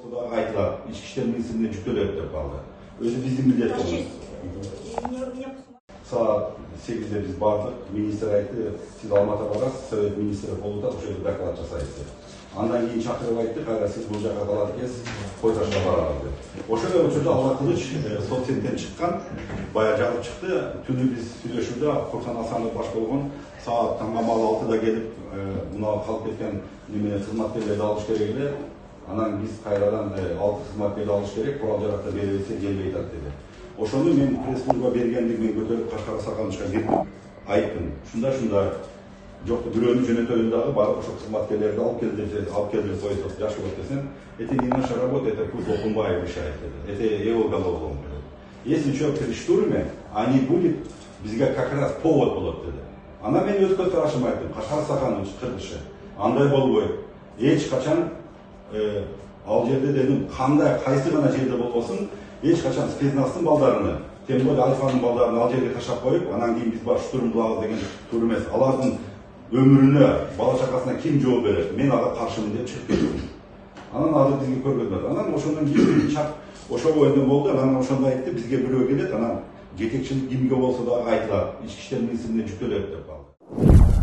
болса да айтылат, ички иштер министрлигине жүктөлөт деп калды. Өзү биздин милдет болду. Саат 8'de biz bardıq, minister aytты, siz Алматыга барасыз, Совет министри болууда ошол жерде доклад жасайсыз деп. Андан кийин чакырып айтты, кайра сиз бул жака калат экенсиз, кой ташка барабыз деп. Ошол учурда Алла кылыч соцсеттен чыккан, бая жагып чыкты. Түнү биз сүйлөшүүдө Курсан Асанов баш болгон саат таңгамал 6'da келип, мына калып кеткен неме кызматкерлерди алыш керек эле. Анан биз кайрадан 6 кызматкерди алыш керек, курал жаракты беребесе келбей атат деди. Ошону мен пресс-служба бергендигимен көтөрүп Кашкар Саканычка кирип айттым. Шунда жок, бирөөнү жөнөтөйүн дагы барып ошо кызматкерлерди алып келди коюп жаш болот десем, это не наша работа, это пусть Окунбаев решает это его головоломка. Если человек в штурме, они будет бизге как раз повод болот деди. Ана мен өз көз карашымды айттым. Кашкар Саканыч кыргызча андай болбойт. Эч качан ал жерде дедим, кандай кайсы гана жерде болбосун, эч качан спецназтын балдарыны, тем более Альфанын балдарын ал жерге таштап коюп, анан кийин биз бар штурм кылабыз деген туура эмес. Алардын өмүрүнө, бала чакасына ким жооп берет? Мен ага каршымын деп чыгып кеттим. Анан азыр бизге көргөзмөдү. Анан ошондон кийин чак ошо боюнда болду. Анан ошондо айтты, бизге бирөө келет, анан жетекчилик кимге болсо да айтылат, ички иштер министрлигине жүктөлөт деп калды.